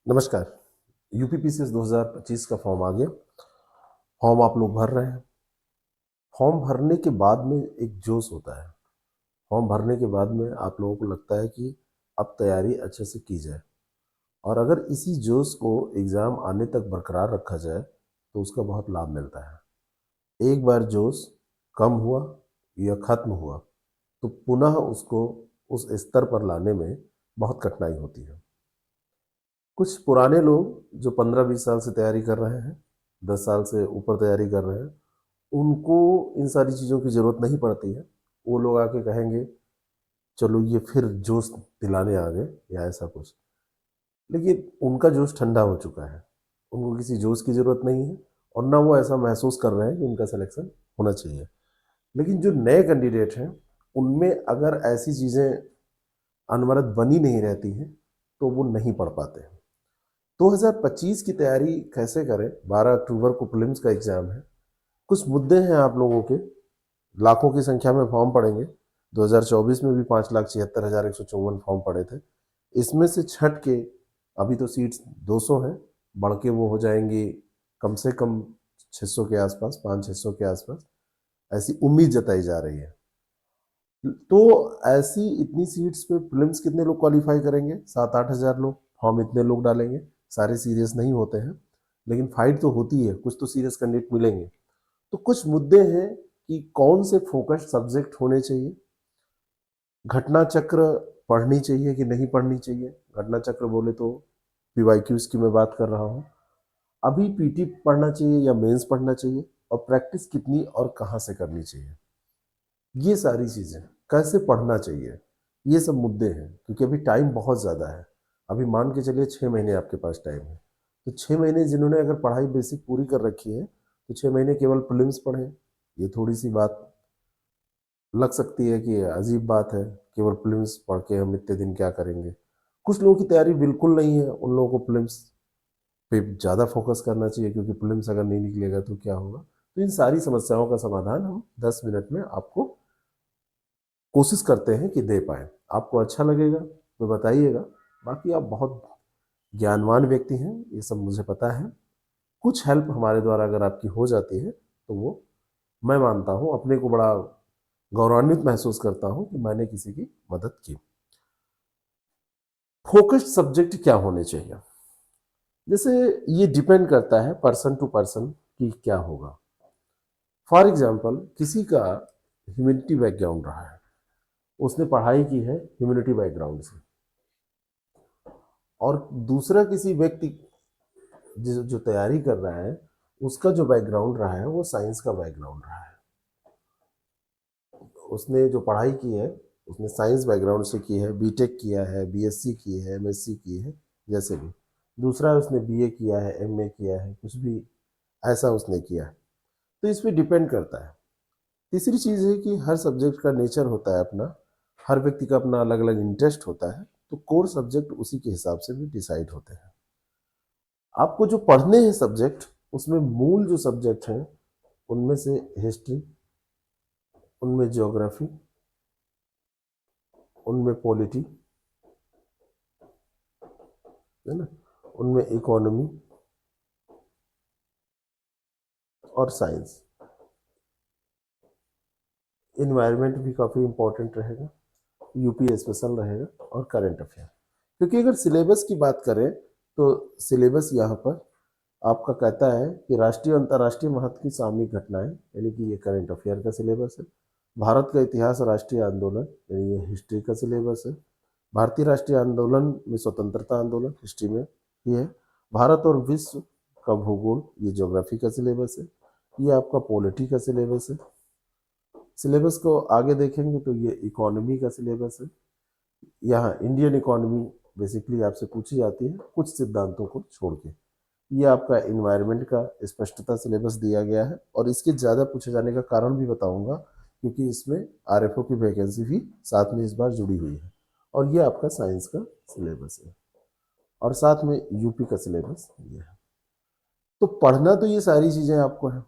नमस्कार। यूपीपीसीएस 2025 का फॉर्म आ गया। फॉर्म आप लोग भर रहे हैं। फॉर्म भरने के बाद में एक जोश होता है। फॉर्म भरने के बाद में आप लोगों को लगता है कि अब तैयारी अच्छे से की जाए, और अगर इसी जोश को एग्ज़ाम आने तक बरकरार रखा जाए तो उसका बहुत लाभ मिलता है। एक बार जोश कम हुआ या ख़त्म हुआ तो पुनः उसको उस स्तर पर लाने में बहुत कठिनाई होती है। कुछ पुराने लोग जो 15-20 साल से तैयारी कर रहे हैं, 10 साल से ऊपर तैयारी कर रहे हैं, उनको इन सारी चीज़ों की ज़रूरत नहीं पड़ती है। वो लोग आके कहेंगे चलो ये फिर जोश दिलाने आ गए या ऐसा कुछ। लेकिन उनका जोश ठंडा हो चुका है, उनको किसी जोश की ज़रूरत नहीं है, और ना वो ऐसा महसूस कर रहे हैं कि उनका सिलेक्शन होना चाहिए। लेकिन जो नए कैंडिडेट हैं, उनमें अगर ऐसी चीज़ें अनवरत बनी नहीं रहती हैं तो वो नहीं पढ़ पाते हैं। 2025 की तैयारी कैसे करें? 12 अक्टूबर को प्रीलिम्स का एग्ज़ाम है। कुछ मुद्दे हैं आप लोगों के, लाखों की संख्या में फॉर्म पड़ेंगे। 2024 में भी 5,76,154 फॉर्म पड़े थे। इसमें से छट के अभी तो सीट्स 200 हैं, बढ़ के वो हो जाएंगी कम से कम 600 के आसपास, 500-600 के आसपास, ऐसी उम्मीद जताई जा रही है। तो ऐसी इतनी सीट्स पे प्रीलिम्स कितने लोग क्वालिफाई करेंगे? 7-8 हज़ार लोग। फॉर्म इतने लोग डालेंगे, सारे सीरियस नहीं होते हैं, लेकिन फाइट तो होती है, कुछ तो सीरियस कैंडिडेट मिलेंगे। तो कुछ मुद्दे हैं कि कौन से फोकस सब्जेक्ट होने चाहिए, घटना चक्र पढ़नी चाहिए कि नहीं पढ़नी चाहिए। घटना चक्र बोले तो पीवाईक्यूज की मैं बात कर रहा हूँ। अभी पीटी पढ़ना चाहिए या मेंस पढ़ना चाहिए, और प्रैक्टिस कितनी और कहाँ से करनी चाहिए, ये सारी चीज़ें कैसे पढ़ना चाहिए, ये सब मुद्दे हैं। क्योंकि अभी टाइम बहुत ज़्यादा है। अभी मान के चलिए 6 महीने आपके पास टाइम है। तो 6 महीने जिन्होंने अगर पढ़ाई बेसिक पूरी कर रखी है तो 6 महीने केवल प्रीलिम्स पढ़ें। ये थोड़ी सी बात लग सकती है कि अजीब बात है, केवल प्रीलिम्स पढ़ के हम इतने दिन क्या करेंगे। कुछ लोगों की तैयारी बिल्कुल नहीं है, उन लोगों को प्रीलिम्स पे ज़्यादा फोकस करना चाहिए, क्योंकि प्रीलिम्स अगर नहीं निकलेगा तो क्या होगा। तो इन सारी समस्याओं का समाधान हम 10 मिनट में आपको कोशिश करते हैं कि दे पाएँ। आपको अच्छा लगेगा तो बताइएगा। बाकी आप बहुत ज्ञानवान व्यक्ति हैं, ये सब मुझे पता है। कुछ हेल्प हमारे द्वारा अगर आपकी हो जाती है तो वो मैं मानता हूँ, अपने को बड़ा गौरवान्वित महसूस करता हूँ कि मैंने किसी की मदद की। फोकस्ड सब्जेक्ट क्या होने चाहिए? जैसे ये डिपेंड करता है पर्सन टू पर्सन कि क्या होगा। फॉर एग्जाम्पल, किसी का ह्यूमैनिटी बैकग्राउंड रहा है, उसने पढ़ाई की है ह्यूमैनिटी बैकग्राउंड से, और दूसरा किसी व्यक्ति जो तैयारी कर रहा है, उसका जो बैकग्राउंड रहा है वो साइंस का बैकग्राउंड रहा है। उसने जो पढ़ाई की है उसने साइंस बैकग्राउंड से की है, बीटेक किया है, बीएससी की है, एमएससी की है, जैसे भी। दूसरा उसने बीए किया है, एमए किया है, कुछ भी ऐसा उसने किया है। तो इस पे डिपेंड करता है। तीसरी चीज़ है कि हर सब्जेक्ट का नेचर होता है अपना, हर व्यक्ति का अपना अलग अलग इंटरेस्ट होता है, तो कोर सब्जेक्ट उसी के हिसाब से भी डिसाइड होते हैं। आपको जो पढ़ने हैं सब्जेक्ट, उसमें मूल जो सब्जेक्ट हैं उनमें से हिस्ट्री, उनमें ज्योग्राफी, उनमें पॉलिटी, है ना, उनमें इकोनॉमी और साइंस। इन्वायरमेंट भी काफ़ी इम्पोर्टेंट रहेगा, यूपी स्पेशल रहेगा, और करंट अफेयर। क्योंकि अगर सिलेबस की बात करें तो सिलेबस यहाँ पर आपका कहता है कि राष्ट्रीय और अंतर्राष्ट्रीय महत्व की सामयिक घटनाएं, यानी कि ये करंट अफेयर का सिलेबस है। भारत का इतिहास और राष्ट्रीय आंदोलन, यानी ये हिस्ट्री का सिलेबस है। भारतीय राष्ट्रीय आंदोलन में स्वतंत्रता आंदोलन हिस्ट्री में ये है। भारत और विश्व का भूगोल, ये ज्योग्राफी का सिलेबस है। ये आपका पॉलिटी का सिलेबस है। सिलेबस को आगे देखेंगे तो ये इकोनॉमी का सिलेबस है। यहाँ इंडियन इकोनॉमी बेसिकली आपसे पूछी जाती है कुछ सिद्धांतों को छोड़ के। ये आपका इन्वायरमेंट का स्पष्टता सिलेबस दिया गया है, और इसके ज़्यादा पूछे जाने का कारण भी बताऊंगा, क्योंकि इसमें आरएफओ की वैकेंसी भी साथ में इस बार जुड़ी हुई है। और ये आपका साइंस का सिलेबस है, और साथ में यूपी का सिलेबस ये है। तो पढ़ना तो ये सारी चीज़ें आपको है।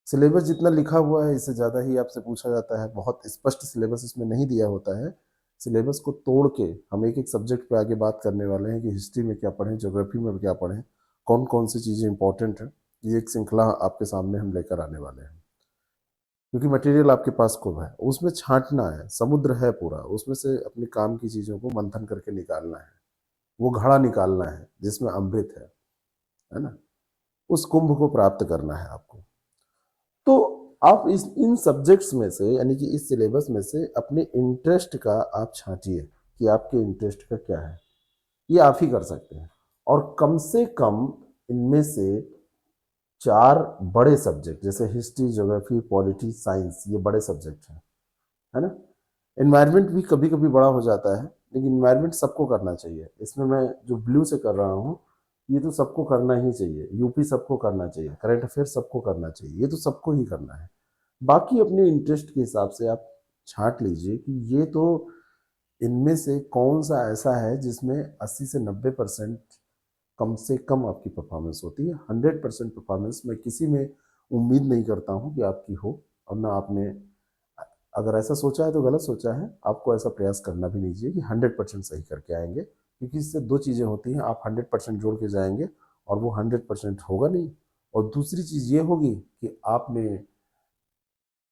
सिलेबस जितना लिखा हुआ है इससे ज़्यादा ही आपसे पूछा जाता है। बहुत स्पष्ट सिलेबस इसमें नहीं दिया होता है। सिलेबस को तोड़ के हम एक एक सब्जेक्ट पे आगे बात करने वाले हैं कि हिस्ट्री में क्या पढ़ें, ज्योग्राफी में क्या पढ़ें, कौन कौन सी चीज़ें इंपॉर्टेंट हैं। ये एक श्रृंखला आपके सामने हम लेकर आने वाले हैं, क्योंकि मटेरियल आपके पास खूब है, उसमें छांटना है, समुद्र है पूरा, उसमें से अपने काम की चीज़ों को मंथन करके निकालना है, वो घड़ा निकालना है जिसमें अमृत है ना, उस कुंभ को प्राप्त करना है आपको। तो आप इस इन सब्जेक्ट्स में से, यानी कि इस सिलेबस में से अपने इंटरेस्ट का आप छांटिए कि आपके इंटरेस्ट का क्या है, ये आप ही कर सकते हैं। और कम से कम इनमें से 4 बड़े सब्जेक्ट, जैसे हिस्ट्री, ज्योग्राफी, पॉलिटी, साइंस, ये बड़े सब्जेक्ट हैं, है ना। एनवायरनमेंट भी कभी कभी बड़ा हो जाता है, लेकिन एनवायरनमेंट सबको करना चाहिए। इसमें मैं जो ब्लू से कर रहा हूँ, ये तो सबको करना ही चाहिए। यूपी सबको करना चाहिए, करंट अफेयर सबको करना चाहिए, ये तो सबको ही करना है। बाकी अपने इंटरेस्ट के हिसाब से आप छांट लीजिए कि ये तो इनमें से कौन सा ऐसा है जिसमें 80 से 90% कम से कम आपकी परफॉर्मेंस होती है। 100% परफॉर्मेंस मैं किसी में उम्मीद नहीं करता हूँ कि आपकी हो, और ना आपने, अगर ऐसा सोचा है तो गलत सोचा है। आपको ऐसा प्रयास करना भी नहीं चाहिए कि 100% सही करके आएंगे, क्योंकि इससे 2 चीज़ें होती हैं, आप 100% जोड़ के जाएंगे और वो 100% होगा नहीं। और दूसरी चीज़ ये होगी कि आपने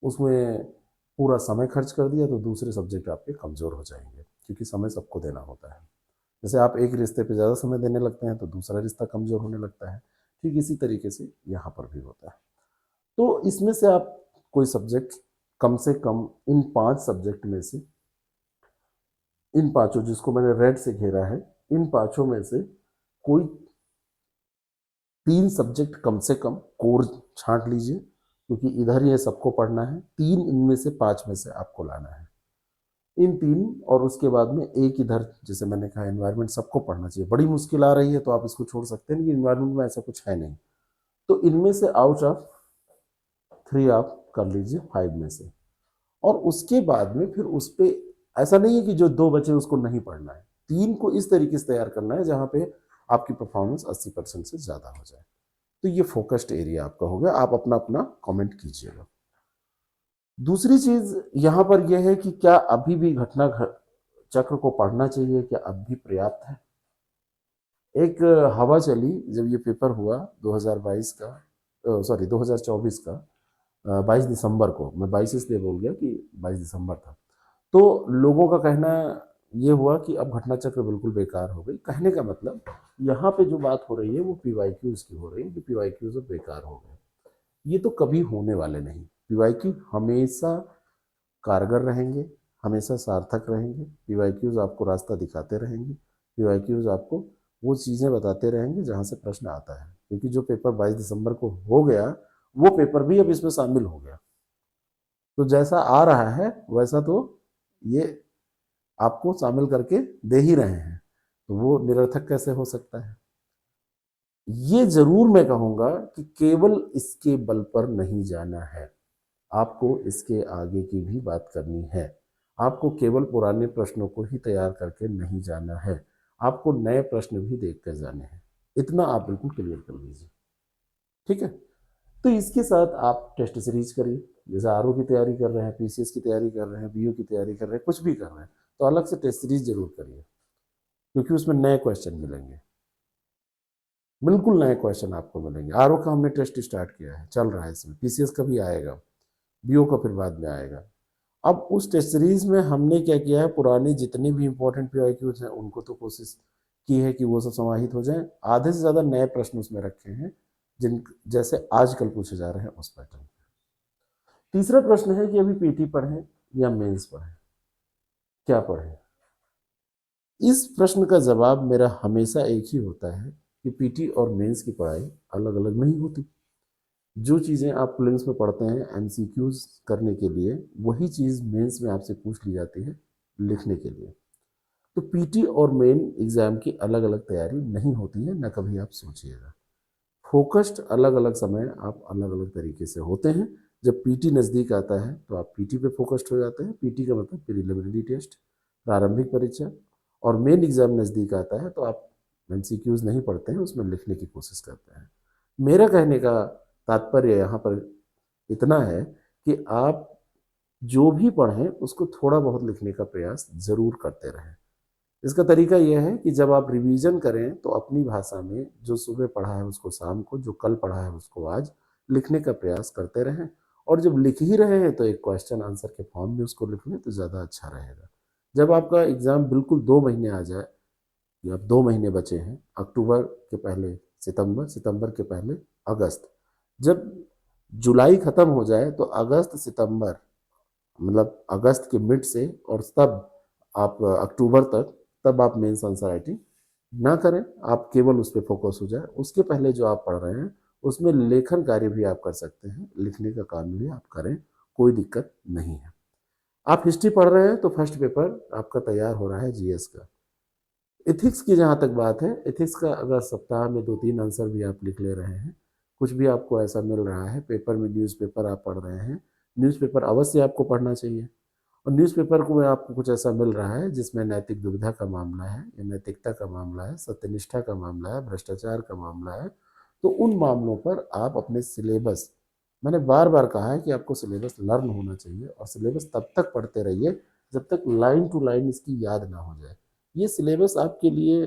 उसमें पूरा समय खर्च कर दिया, तो दूसरे सब्जेक्ट आपके कमज़ोर हो जाएंगे, क्योंकि समय सबको देना होता है। जैसे आप एक रिश्ते पे ज़्यादा समय देने लगते हैं तो दूसरा रिश्ता कमज़ोर होने लगता है, ठीक इसी तरीके से यहाँ पर भी होता है। तो इसमें से आप कोई सब्जेक्ट कम से कम इन 5 सब्जेक्ट में से, इन पांचों जिसको मैंने रेड से घेरा है, इन पांचों में से कोई 3 सब्जेक्ट कम से कम कोर छांट लीजिए, क्योंकि इधर ये सबको पढ़ना है। 3 इनमें से 5 में से आपको लाना है, इन 3। और उसके बाद में एक इधर, जैसे मैंने कहा एनवायरनमेंट सबको पढ़ना चाहिए। बड़ी मुश्किल आ रही है तो आप इसको छोड़ सकते हैं कि एनवायरनमेंट में ऐसा कुछ है नहीं। तो इनमें से आउट ऑफ 3 आप कर लीजिए 5 में से। और उसके बाद में फिर उस पे ऐसा नहीं है कि जो 2 बचे उसको नहीं पढ़ना है। 3 को इस तरीके से तैयार करना है जहां पे आपकी परफॉर्मेंस 80% से ज़्यादा हो जाए। तो ये फोकस्ड एरिया आपका हो गया। आप अपना अपना कमेंट कीजिएगा। दूसरी चीज़ यहाँ पर यह है कि क्या अभी भी घटना चक्र को पढ़ना चाहिए, क्या अब भी पर्याप्त है। एक हवा चली जब ये पेपर हुआ 2022 का, सॉरी 2024 का, 22 दिसंबर को, मैं 22 इसलिए बोल गया कि 22 दिसंबर था। तो लोगों का कहना ये हुआ कि अब घटना चक्र बिल्कुल बेकार हो गई। कहने का मतलब यहाँ पे जो बात हो रही है वो पीवाईक्यूज की हो रही है कि पीवाईक्यूज अब बेकार हो गए। ये तो कभी होने वाले नहीं। पीवाईक्यू हमेशा कारगर रहेंगे, हमेशा सार्थक रहेंगे। पीवाईक्यूज आपको रास्ता दिखाते रहेंगे। पीवाईक्यूज आपको वो चीज़ें बताते रहेंगे जहाँ से प्रश्न आता है, क्योंकि जो पेपर 22 दिसंबर को हो गया वो पेपर भी अब इसमें शामिल हो गया। तो जैसा आ रहा है वैसा तो ये आपको शामिल करके दे ही रहे हैं, तो वो निरर्थक कैसे हो सकता है। ये जरूर मैं कहूँगा कि केवल इसके बल पर नहीं जाना है, आपको इसके आगे की भी बात करनी है। आपको केवल पुराने प्रश्नों को ही तैयार करके नहीं जाना है, आपको नए प्रश्न भी देख कर जाने हैं। इतना आप बिल्कुल क्लियर कर लीजिए, ठीक है। तो इसके साथ आप टेस्ट सीरीज करिए। जैसे आरओ की तैयारी कर रहे हैं, पीसीएस की तैयारी कर रहे हैं, बीओ की तैयारी कर रहे हैं, कुछ भी कर रहे हैं, तो अलग से टेस्ट सीरीज जरूर करिए, क्योंकि उसमें नए क्वेश्चन मिलेंगे, बिल्कुल नए क्वेश्चन आपको मिलेंगे। आरओ का हमने टेस्ट स्टार्ट किया है, चल रहा है, इसमें पीसीएस का भी आएगा, बीओ का फिर बाद में आएगा। अब उस टेस्ट सीरीज में हमने क्या किया है, पुराने जितने भी इंपॉर्टेंट पीवाईक्यूज हैं उनको तो कोशिश की है कि वो सब समाहित हो जाएं। आधे से ज़्यादा नए प्रश्न उसमें रखे हैं, जिन जैसे आजकल पूछे जा रहे हैं उस पैटर्न। तीसरा प्रश्न है कि अभी पीटी पढ़ें या मेंस पढ़ें, क्या पढ़ें। इस प्रश्न का जवाब मेरा हमेशा एक ही होता है कि पीटी और मेंस की पढ़ाई अलग अलग नहीं होती। जो चीज़ें आप प्रीलिम्स में पढ़ते हैं एमसीक्यूज करने के लिए, वही चीज़ मेंस में आपसे पूछ ली जाती है लिखने के लिए। तो पीटी और मेन एग्जाम की अलग अलग तैयारी नहीं होती है, ना कभी आप सोचिएगा। फोकस्ड अलग अलग समय आप अलग अलग तरीके से होते हैं। जब पीटी नज़दीक आता है तो आप पीटी पे फोकस्ड हो जाते हैं। पीटी का मतलब प्रीलिमिनरी टेस्ट, प्रारंभिक परीक्षा। और मेन एग्जाम नज़दीक आता है तो आप एमसीक्यूज नहीं पढ़ते हैं, उसमें लिखने की कोशिश करते हैं। मेरा कहने का तात्पर्य यहाँ पर इतना है कि आप जो भी पढ़ें उसको थोड़ा बहुत लिखने का प्रयास जरूर करते रहें। इसका तरीका यह है कि जब आप रिवीजन करें तो अपनी भाषा में जो सुबह पढ़ा है उसको शाम को, जो कल पढ़ा है उसको आज लिखने का प्रयास करते रहें। और जब लिख ही रहे हैं तो एक क्वेश्चन आंसर के फॉर्म में उसको लिख लें तो ज़्यादा अच्छा रहेगा। जब आपका एग्ज़ाम बिल्कुल 2 महीने आ जाए, या अब 2 महीने बचे हैं, अक्टूबर के पहले सितंबर, सितंबर के पहले अगस्त, जब जुलाई ख़त्म हो जाए तो अगस्त सितंबर, मतलब अगस्त के मिड से और तब आप अक्टूबर तक, तब आप मेंस आंसर राइटिंग ना करें, आप केवल उस पर फोकस हो जाए। उसके पहले जो आप पढ़ रहे हैं उसमें लेखन कार्य भी आप कर सकते हैं, लिखने का काम भी आप करें, कोई दिक्कत नहीं है। आप हिस्ट्री पढ़ रहे हैं तो फर्स्ट पेपर आपका तैयार हो रहा है जीएस का। एथिक्स की जहाँ तक बात है, एथिक्स का अगर सप्ताह में 2-3 आंसर भी आप लिख ले रहे हैं, कुछ भी आपको ऐसा मिल रहा है, पेपर में न्यूज़पेपर आप पढ़ रहे हैं, न्यूज़पेपर अवश्य आपको पढ़ना चाहिए। और न्यूज़पेपर को में आपको कुछ ऐसा मिल रहा है जिसमें नैतिक दुविधा का मामला है, या नैतिकता का मामला है, सत्यनिष्ठा का मामला है, भ्रष्टाचार का मामला है, तो उन मामलों पर आप अपने सिलेबस, मैंने बार बार कहा है कि आपको सिलेबस लर्न होना चाहिए, और सिलेबस तब तक पढ़ते रहिए जब तक लाइन टू लाइन इसकी याद ना हो जाए। ये सिलेबस आपके लिए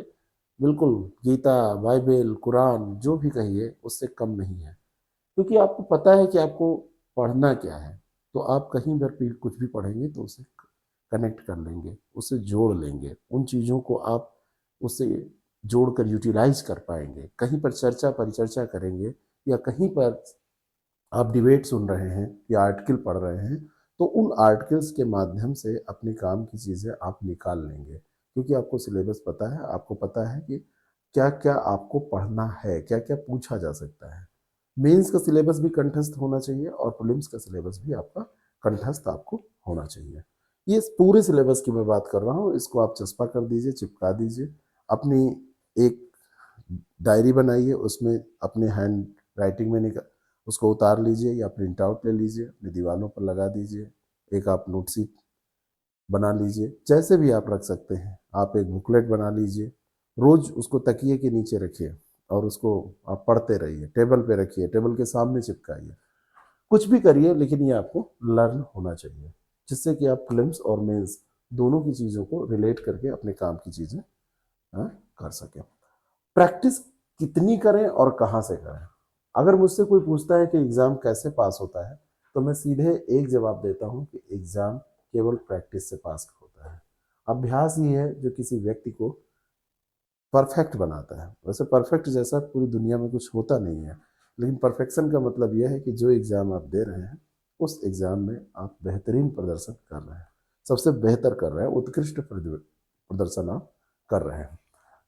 बिल्कुल गीता, बाइबल, कुरान जो भी कहिए उससे कम नहीं है, क्योंकि आपको पता है कि आपको पढ़ना क्या है। तो आप कहीं पर भी कुछ भी पढ़ेंगे तो उसे कनेक्ट कर लेंगे, उसे जोड़ लेंगे, उन चीज़ों को आप उससे जोड़कर यूटिलाइज कर पाएंगे। कहीं पर चर्चा परिचर्चा करेंगे, या कहीं पर आप डिबेट सुन रहे हैं या आर्टिकल पढ़ रहे हैं, तो उन आर्टिकल्स के माध्यम से अपने काम की चीज़ें आप निकाल लेंगे, क्योंकि आपको सिलेबस पता है, आपको पता है कि क्या क्या आपको पढ़ना है, क्या क्या पूछा जा सकता है। मेंस का सिलेबस भी कंठस्थ होना चाहिए और प्रीलिम्स का सिलेबस भी आपका कंठस्थ आपको होना चाहिए। ये पूरे सिलेबस की मैं बात कर रहा हूँ, इसको आप चस्पा कर दीजिए, चिपका दीजिए, अपनी एक डायरी बनाइए, उसमें अपने हैंड राइटिंग में निकाल, उसको उतार लीजिए या प्रिंट आउट ले लीजिए, अपनी दीवारों पर लगा दीजिए, एक आप नोट शीट बना लीजिए, जैसे भी आप रख सकते हैं। आप एक बुकलेट बना लीजिए, रोज उसको तकिए के नीचे रखिए और उसको आप पढ़ते रहिए, टेबल पे रखिए, टेबल के सामने चिपकाइए, कुछ भी करिए, लेकिन ये आपको लर्न होना चाहिए, जिससे कि आप फिल्म्स और मेंस दोनों की चीज़ों को रिलेट करके अपने काम की चीज़ें कर सकें। प्रैक्टिस कितनी करें और कहाँ से करें? अगर मुझसे कोई पूछता है कि एग्ज़ाम कैसे पास होता है, तो मैं सीधे एक जवाब देता हूँ कि एग्ज़ाम केवल प्रैक्टिस से पास होता है। अभ्यास ही है जो किसी व्यक्ति को परफेक्ट बनाता है। वैसे परफेक्ट जैसा पूरी दुनिया में कुछ होता नहीं है, लेकिन परफेक्शन का मतलब यह है कि जो एग्ज़ाम आप दे रहे हैं, उस एग्ज़ाम में आप बेहतरीन प्रदर्शन कर रहे हैं, सबसे बेहतर कर रहे हैं, उत्कृष्ट प्रदर्शन आप कर रहे हैं।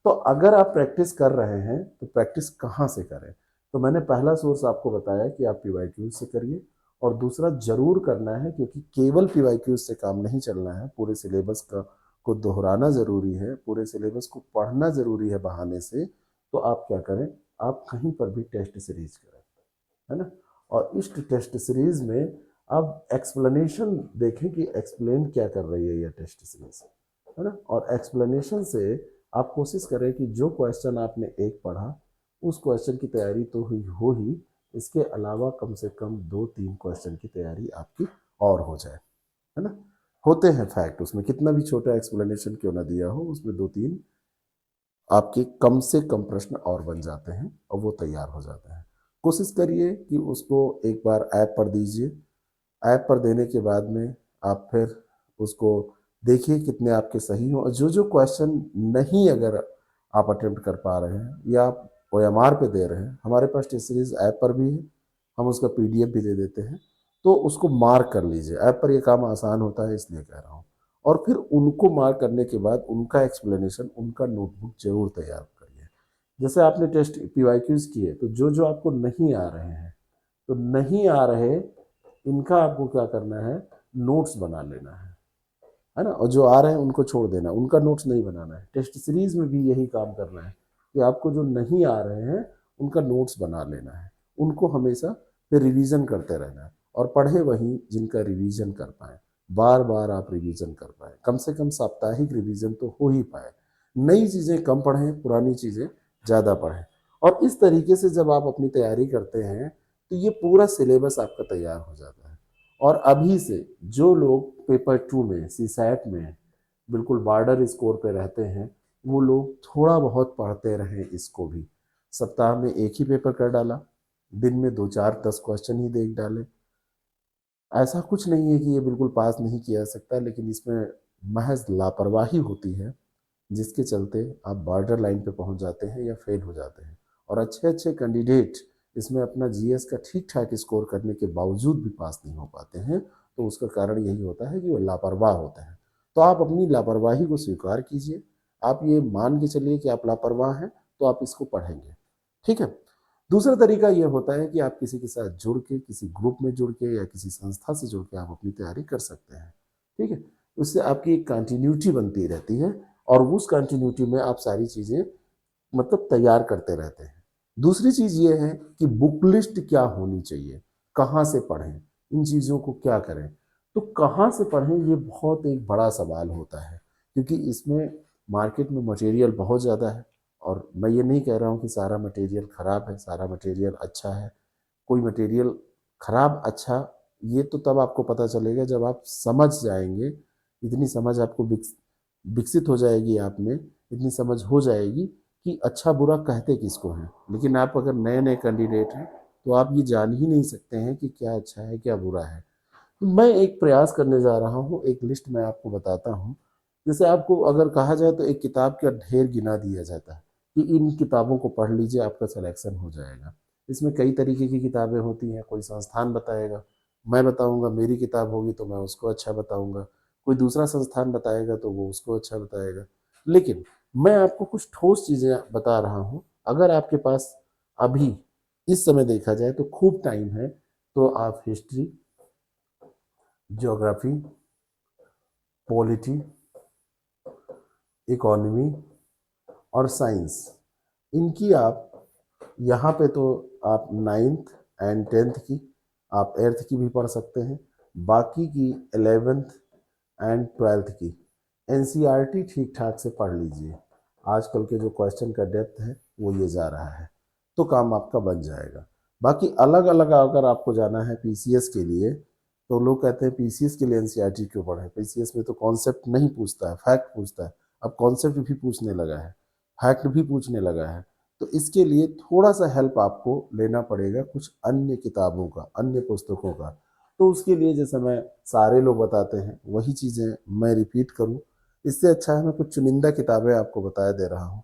तो अगर आप प्रैक्टिस कर रहे हैं तो प्रैक्टिस कहाँ से करें? तो मैंने पहला सोर्स आपको बताया कि आप पीवाईक्यूज से करिए, और दूसरा जरूर करना है, क्योंकि केवल पीवाईक्यूज से काम नहीं चलना है, पूरे सिलेबस का को दोहराना ज़रूरी है, पूरे सिलेबस को पढ़ना ज़रूरी है बहाने से। तो आप क्या करें, आप कहीं पर भी टेस्ट सीरीज करें, है ना। और इस टेस्ट सीरीज में आप एक्सप्लेनेशन देखें कि एक्सप्लेन क्या कर रही है यह टेस्ट सीरीज, है ना। और एक्सप्लेनेशन से आप कोशिश करें कि जो क्वेश्चन आपने एक पढ़ा, उस क्वेश्चन की तैयारी तो हुई हो ही, इसके अलावा कम से कम 2-3 क्वेश्चन की तैयारी आपकी और हो जाए, है ना। होते हैं फैक्ट, उसमें कितना भी छोटा एक्सप्लेनेशन क्यों ना दिया हो, उसमें 2-3 आपके कम से कम प्रश्न और बन जाते हैं और वो तैयार हो जाते हैं। कोशिश करिए कि उसको एक बार ऐप पर दीजिए, ऐप पर देने के बाद में आप फिर उसको देखिए कितने आपके सही हो, और जो जो क्वेश्चन नहीं अगर आप अटेम्प्ट कर पा रहे हैं या आप OMR पे दे रहे हैं, हमारे पास टेस्ट सीरीज ऐप पर भी है, हम उसका PDF भी दे देते हैं, तो उसको मार्क कर लीजिए। ऐप पर ये काम आसान होता है इसलिए कह रहा हूँ। और फिर उनको मार्क करने के बाद उनका एक्सप्लेनेशन, उनका नोटबुक जरूर तैयार करिए। जैसे आपने टेस्ट PYQs किए, तो जो जो आपको नहीं आ रहे हैं, तो नहीं आ रहे इनका आपको क्या करना है, नोट्स बना लेना है ना। और जो आ रहे हैं उनको छोड़ देना, उनका नोट्स नहीं बनाना है। टेस्ट सीरीज में भी यही काम करना है कि आपको जो नहीं आ रहे हैं उनका नोट्स बना लेना है, उनको हमेशा फिर रिवीजन करते रहना है, और पढ़े वही जिनका रिवीजन कर पाए, बार बार आप रिवीजन कर पाए, कम से कम साप्ताहिक रिवीजन तो हो ही पाए। नई चीज़ें कम पढ़ें, पुरानी चीज़ें ज़्यादा पढ़ें। और इस तरीके से जब आप अपनी तैयारी करते हैं तो ये पूरा सिलेबस आपका तैयार हो जाता है। और अभी से जो लोग पेपर 2 में सीसैट में बिल्कुल बॉर्डर स्कोर पे रहते हैं, वो लोग थोड़ा बहुत पढ़ते रहें इसको भी। सप्ताह में एक ही पेपर कर डाला, दिन में 2 4 10 क्वेश्चन ही देख डाले। ऐसा कुछ नहीं है कि ये बिल्कुल पास नहीं किया जा सकता, लेकिन इसमें महज लापरवाही होती है, जिसके चलते आप बॉर्डर लाइन पे पहुंच जाते हैं या फेल हो जाते हैं। और अच्छे अच्छे कैंडिडेट इसमें अपना जीएस का ठीक ठाक स्कोर करने के बावजूद भी पास नहीं हो पाते हैं, तो उसका कारण यही होता है कि वो लापरवाह होते हैं। तो आप अपनी लापरवाही को स्वीकार कीजिए, आप ये मान के चलिए कि आप लापरवाह हैं, तो आप इसको पढ़ेंगे। ठीक है। दूसरा तरीका ये होता है कि आप किसी के साथ जुड़ के, किसी ग्रुप में जुड़ के या किसी संस्था से जुड़ के आप अपनी तैयारी कर सकते हैं। ठीक है। उससे आपकी एक कंटिन्यूटी बनती रहती है और उस कंटिन्यूटी में आप सारी चीज़ें मतलब तैयार करते रहते हैं। दूसरी चीज़ ये है कि बुक लिस्ट क्या होनी चाहिए, कहाँ से पढ़ें, इन चीज़ों को क्या करें। तो कहाँ से पढ़ें ये बहुत एक बड़ा सवाल होता है, क्योंकि इसमें मार्केट में मटेरियल बहुत ज़्यादा है। और मैं ये नहीं कह रहा हूँ कि सारा मटेरियल ख़राब है, सारा मटेरियल अच्छा है। कोई मटेरियल खराब अच्छा ये तो तब आपको पता चलेगा जब आप समझ जाएंगे। इतनी समझ आपको विकसित हो जाएगी, आप में इतनी समझ हो जाएगी कि अच्छा बुरा कहते किसको हैं। लेकिन आप अगर नए नए कैंडिडेट हैं तो आप ये जान ही नहीं सकते हैं कि क्या अच्छा है क्या बुरा है। तो मैं एक प्रयास करने जा रहा हूँ, एक लिस्ट मैं आपको बताता हूँ। जैसे आपको अगर कहा जाए तो एक किताब का ढेर गिना दिया जाता है कि इन किताबों को पढ़ लीजिए, आपका सिलेक्शन हो जाएगा। इसमें कई तरीके की किताबें होती हैं। कोई संस्थान बताएगा, मैं बताऊंगा, मेरी किताब होगी तो मैं उसको अच्छा बताऊंगा। कोई दूसरा संस्थान बताएगा तो वो उसको अच्छा बताएगा। लेकिन मैं आपको कुछ ठोस चीज़ें बता रहा हूँ। अगर आपके पास अभी इस समय देखा जाए तो खूब टाइम है, तो आप हिस्ट्री, ज्योग्राफी, पॉलिटी, इकोनॉमी और साइंस, इनकी आप यहाँ पे तो आप 9th एंड 10th की, आप 8th की भी पढ़ सकते हैं। बाकी की 11th एंड 12th की एनसीईआरटी ठीक ठाक से पढ़ लीजिए। आजकल के जो क्वेश्चन का डेप्थ है वो ये जा रहा है, तो काम आपका बन जाएगा। बाकी अलग अलग अगर आपको जाना है पीसीएस के लिए, तो लोग कहते हैं पीसीएस के लिए एनसीईआरटी क्यों पढ़ें। पीसीएस में तो कॉन्सेप्ट नहीं पूछता है, फैक्ट पूछता है। अब कॉन्सेप्ट भी पूछने लगा है, फैक्ट भी पूछने लगा है। तो इसके लिए थोड़ा सा हेल्प आपको लेना पड़ेगा कुछ अन्य किताबों का, अन्य पुस्तकों का। तो उसके लिए जैसे मैं सारे लोग बताते हैं वही चीज़ें मैं रिपीट करूं, इससे अच्छा है मैं कुछ चुनिंदा किताबें आपको बता दे रहा हूं।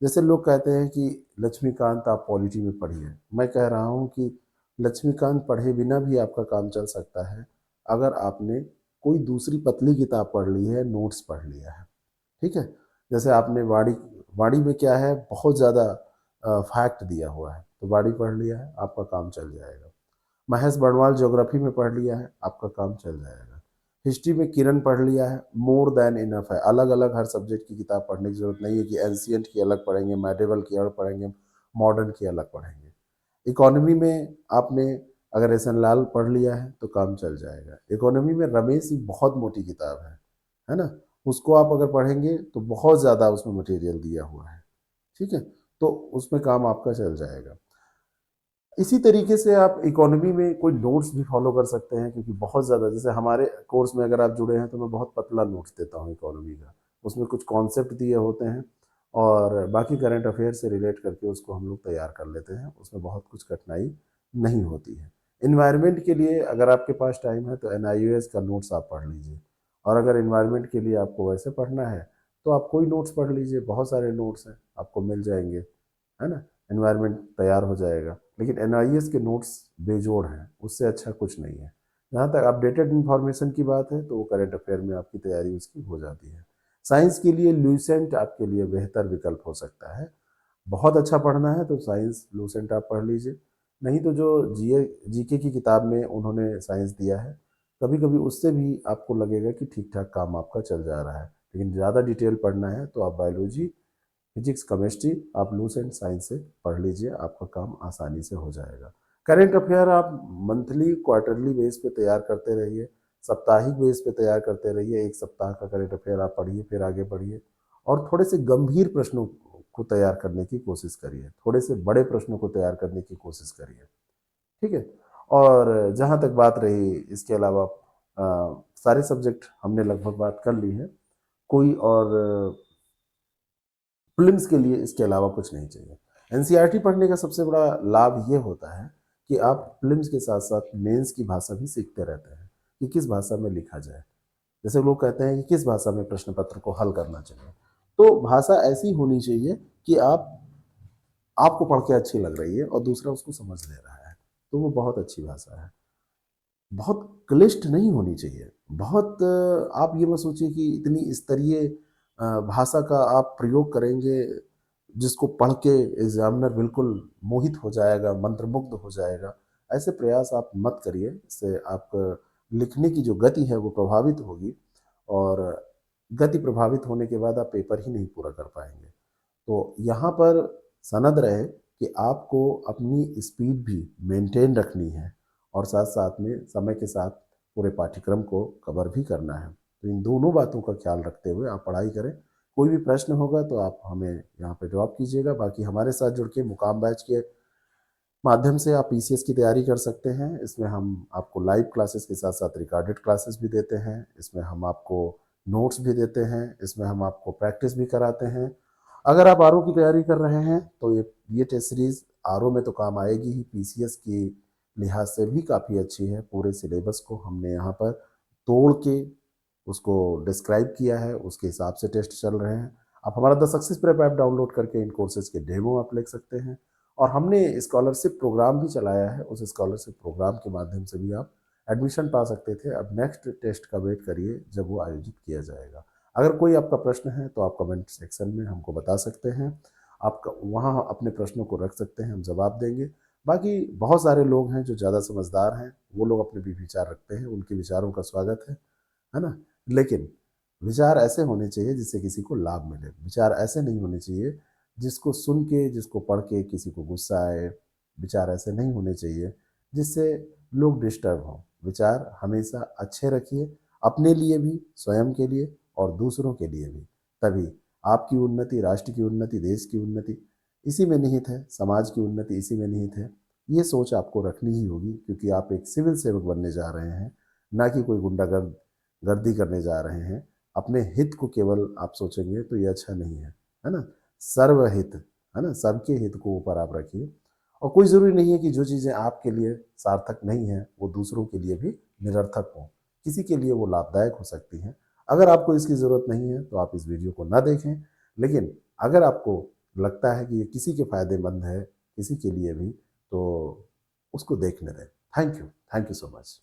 जैसे लोग कहते हैं कि लक्ष्मीकांत आप पॉलिटी में पढ़िए, मैं कह रहा हूं कि लक्ष्मीकांत पढ़े बिना भी आपका काम चल सकता है अगर आपने कोई दूसरी पतली किताब पढ़ ली है, नोट्स पढ़ लिया है। ठीक है। जैसे आपने वाणी, वाणी में क्या है, बहुत ज़्यादा फैक्ट दिया हुआ है, तो वाणी पढ़ लिया है, आपका काम चल जाएगा। महेश बड़वाल ज्योग्राफी में पढ़ लिया है, आपका काम चल जाएगा। हिस्ट्री में किरण पढ़ लिया है, मोर देन इनफ है। अलग अलग हर सब्जेक्ट की किताब पढ़ने की जरूरत नहीं है कि एंशियंट की अलग पढ़ेंगे, मेडिवल की अलग पढ़ेंगे, मॉडर्न की अलग पढ़ेंगे। इकोनॉमी में आपने अगर एस एन लाल पढ़ लिया है तो काम चल जाएगा। इकोनॉमी में रमेश की बहुत मोटी किताब है ना, उसको आप अगर पढ़ेंगे तो बहुत ज़्यादा उसमें मटेरियल दिया हुआ है। ठीक है। तो उसमें काम आपका चल जाएगा। इसी तरीके से आप इकोनॉमी में कोई नोट्स भी फॉलो कर सकते हैं, क्योंकि बहुत ज़्यादा, जैसे हमारे कोर्स में अगर आप जुड़े हैं तो मैं बहुत पतला नोट्स देता हूँ इकोनॉमी का। उसमें कुछ कॉन्सेप्ट दिए होते हैं और बाकी करंट अफेयर से रिलेट करके उसको हम लोग तैयार कर लेते हैं। उसमें बहुत कुछ कठिनाई नहीं होती है। इन्वायरमेंट के लिए अगर आपके पास टाइम है तो एनआईओएस का नोट्स आप पढ़ लीजिए। और अगर इन्वायरमेंट के लिए आपको वैसे पढ़ना है तो आप कोई नोट्स पढ़ लीजिए, बहुत सारे नोट्स हैं आपको मिल जाएंगे, है ना। एनवायरनमेंट तैयार हो जाएगा। लेकिन एनआईएस के नोट्स बेजोड़ हैं, उससे अच्छा कुछ नहीं है। जहाँ तक अपडेटेड इन्फॉर्मेशन की बात है तो वो करंट अफेयर में आपकी तैयारी उसकी हो जाती है। साइंस के लिए लूसेंट आपके लिए बेहतर विकल्प हो सकता है। बहुत अच्छा पढ़ना है तो साइंस लूसेंट आप पढ़ लीजिए। नहीं तो जो जीके की किताब में उन्होंने साइंस दिया है, कभी कभी उससे भी आपको लगेगा कि ठीक ठाक काम आपका चल जा रहा है। लेकिन ज़्यादा डिटेल पढ़ना है तो आप बायोलॉजी, फिजिक्स, केमिस्ट्री आप लूसेंट साइंस से पढ़ लीजिए, आपका काम आसानी से हो जाएगा। करेंट अफेयर आप मंथली क्वार्टरली बेस पे तैयार करते रहिए, साप्ताहिक बेस पे तैयार करते रहिए। एक सप्ताह का करेंट अफेयर आप पढ़िए, फिर आगे बढ़िए और थोड़े से गंभीर प्रश्नों को तैयार करने की कोशिश करिए, थोड़े से बड़े प्रश्नों को तैयार करने की कोशिश करिए। ठीक है। और जहाँ तक बात रही इसके अलावा सारे सब्जेक्ट हमने लगभग बात कर ली है। कोई और प्रीलिम्स के लिए इसके अलावा कुछ नहीं चाहिए। एनसीईआरटी पढ़ने का सबसे बड़ा लाभ ये होता है कि आप प्रीलिम्स के साथ साथ मेंस की भाषा भी सीखते रहते हैं कि किस भाषा में लिखा जाए। जैसे लोग कहते हैं कि किस भाषा में प्रश्न पत्र को हल करना चाहिए, तो भाषा ऐसी होनी चाहिए कि आपको पढ़ के अच्छी लग रही है और दूसरा उसको समझ ले रहा है, तो वो बहुत अच्छी भाषा है। बहुत क्लिष्ट नहीं होनी चाहिए। बहुत आप ये मत सोचिए कि इतनी स्तरीय भाषा का आप प्रयोग करेंगे जिसको पढ़ के एग्जामिनर बिल्कुल मोहित हो जाएगा, मंत्रमुग्ध हो जाएगा। ऐसे प्रयास आप मत करिए, इससे आप लिखने की जो गति है वो प्रभावित होगी और गति प्रभावित होने के बाद आप पेपर ही नहीं पूरा कर पाएंगे। तो यहाँ पर सनद रहे कि आपको अपनी स्पीड भी मेंटेन रखनी है और साथ साथ में समय के साथ पूरे पाठ्यक्रम को कवर भी करना है। तो इन दोनों बातों का ख्याल रखते हुए आप पढ़ाई करें। कोई भी प्रश्न होगा तो आप हमें यहाँ पे ड्रॉप कीजिएगा। बाकी हमारे साथ जुड़ के मुकाम बैच के माध्यम से आप पीसीएस की तैयारी कर सकते हैं। इसमें हम आपको लाइव क्लासेस के साथ साथ रिकॉर्डेड क्लासेस भी देते हैं। इसमें हम आपको नोट्स भी देते हैं। इसमें हम आपको प्रैक्टिस भी कराते हैं। अगर आप आरओ की तैयारी कर रहे हैं तो ये टेस्ट सीरीज आरओ में तो काम आएगी ही, पीसीएस की लिहाज से भी काफ़ी अच्छी है। पूरे सिलेबस को हमने यहाँ पर तोड़ के उसको डिस्क्राइब किया है, उसके हिसाब से टेस्ट चल रहे हैं। आप हमारा the success prep app download करके इन कोर्सेज के डेमो आप लिख सकते हैं और हमने स्कॉलरशिप प्रोग्राम भी चलाया है। उस स्कॉलरशिप प्रोग्राम के माध्यम से भी आप एडमिशन पा सकते थे। अब नेक्स्ट टेस्ट का वेट करिए जब वो आयोजित किया जाएगा। अगर कोई आपका प्रश्न है तो आप कमेंट सेक्शन में हमको बता सकते हैं। आप वहाँ अपने प्रश्नों को रख सकते हैं, हम जवाब देंगे। बाकी बहुत सारे लोग हैं जो ज़्यादा समझदार हैं, वो लोग अपने भी विचार रखते हैं, उनके विचारों का स्वागत है ना। लेकिन विचार ऐसे होने चाहिए जिससे किसी को लाभ मिले। विचार ऐसे नहीं होने चाहिए जिसको सुन के, जिसको पढ़ के किसी को गुस्सा आए। विचार ऐसे नहीं होने चाहिए जिससे लोग डिस्टर्ब हों। विचार हमेशा अच्छे रखिए, अपने लिए भी, स्वयं के लिए और दूसरों के लिए भी। तभी आपकी उन्नति, राष्ट्र की उन्नति, देश की उन्नति इसी में निहित है, समाज की उन्नति इसी में निहित है। ये सोच आपको रखनी ही होगी क्योंकि आप एक सिविल सेवक बनने जा रहे हैं, ना कि कोई गुंडागर्द गर्दी करने जा रहे हैं। अपने हित को केवल आप सोचेंगे तो ये अच्छा नहीं है ना। सर्वहित, है ना, सबके हित को ऊपर आप रखिए। और कोई ज़रूरी नहीं है कि जो चीज़ें आपके लिए सार्थक नहीं हैं वो दूसरों के लिए भी निरर्थक हों। किसी के लिए वो लाभदायक हो सकती हैं। अगर आपको इसकी ज़रूरत नहीं है तो आप इस वीडियो को ना देखें, लेकिन अगर आपको लगता है कि ये किसी के फ़ायदेमंद है, किसी के लिए भी, तो उसको देखने दें। Thank you so much.